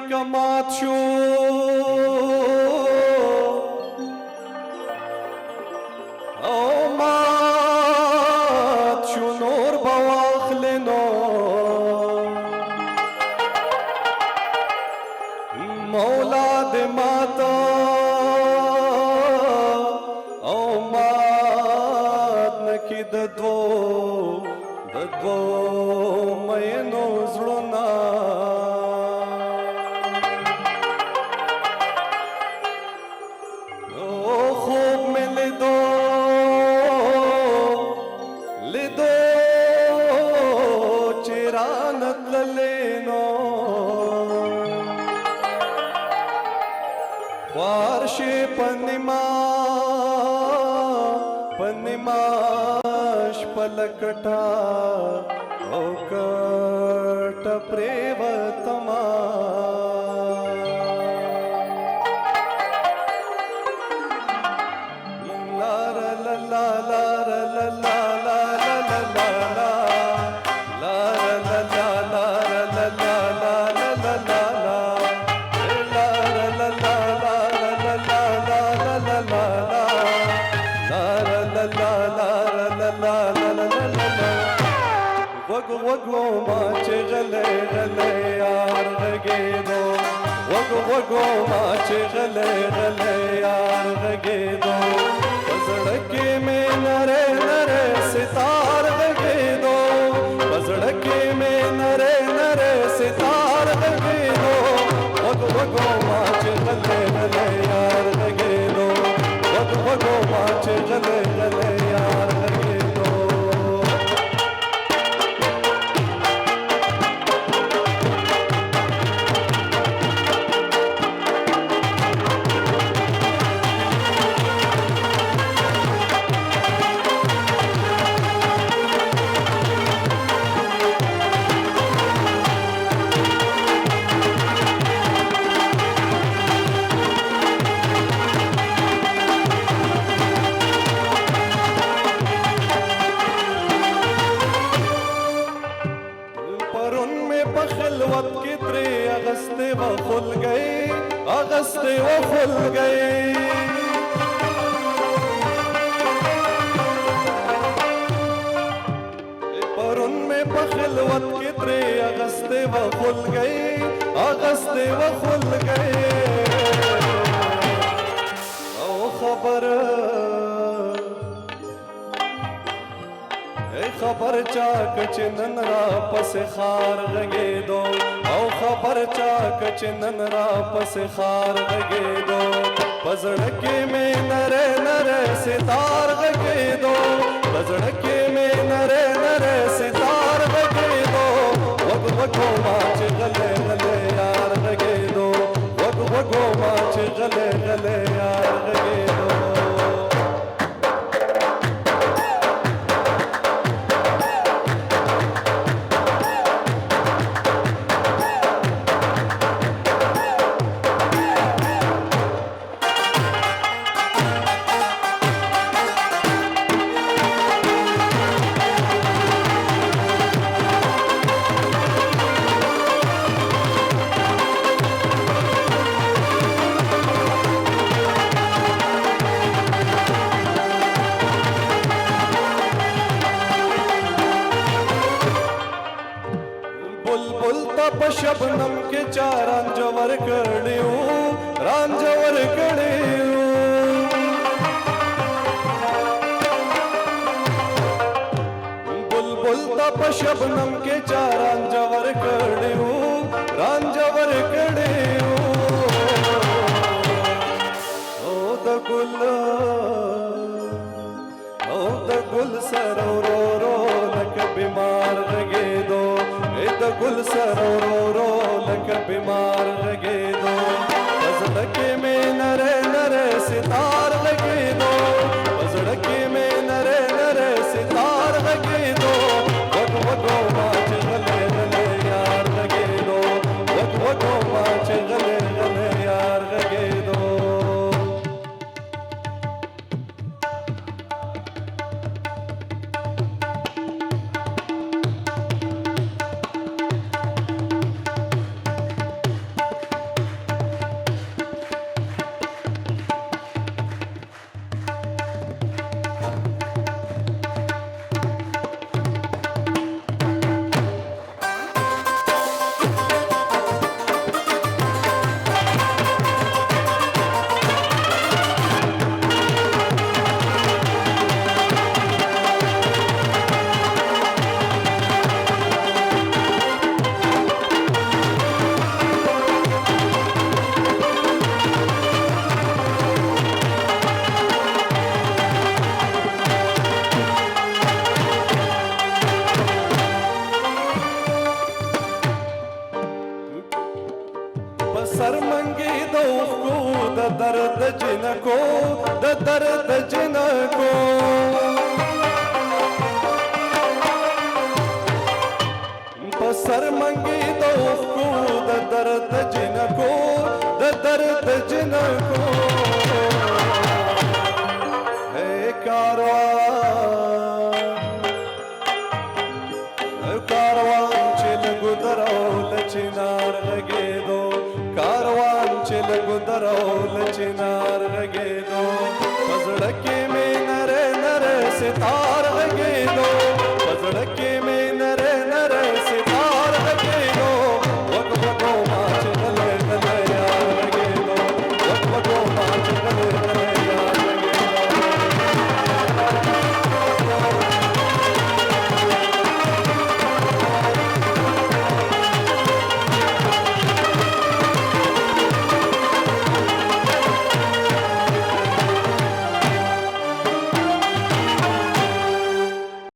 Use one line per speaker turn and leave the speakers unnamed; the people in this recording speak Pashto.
کمات شو او مات شو نور بواخلنو مولا دې ماتا او مات نکي د دوو مینو زړونه خوب مې لیدو چې رانه تللې نو خوار شي په نیمه شپه لکټه او کټه پرېوتمه وگو ما چې غلې غلې یار غږېدو وگو ما چې غلې غلې یار غږېدو په زړه کې مې نرے نرے ستار غږېدو په زړه کې مې نرے نرے ستار غږېدو وگو ما چې غلې غلې یار غږېدو وگو ما چې غلې غلې یار غږېدو خلوت کی تری اغسطے و خل گئی اغسطے و خل گئی پرن میں پخلوت کی تری اغسطے و خل گئی اغسطے و خل گئی او خبر خبر چاک چنن را پس خار غږېدو او خبر چاک چنن را پس خار غږېدو په زړه کې مې نرے نرے ستار غږېدو په زړه کې مې نرے نرے ستار غږېدو وگو ما چې غلې غلې یار غږېدو وگو ما چې غلې غلې یار غږېدو शबनम के चार रंजवर कड़ियो रंजवर कड़ियो बुलबुल तप शबनम के चार रंजवर कड़ियो रंजवर कड़ियो ओ द गुल सरो रो रो लक बीमार गगेदो द गुल सरो रो रो लक बीमार गगेदो बजड़के में नरे नरे सितार लगेदो बजड़के में नरे नरे सितार लगेदो वगो माच गले गले यार लगेदो वगो माच गले गले यार लगेदो پسر منګي د اوښکو د درد جنکو د درد جنکو پسر منګي د اوښکو د درد جنکو د درد جنکو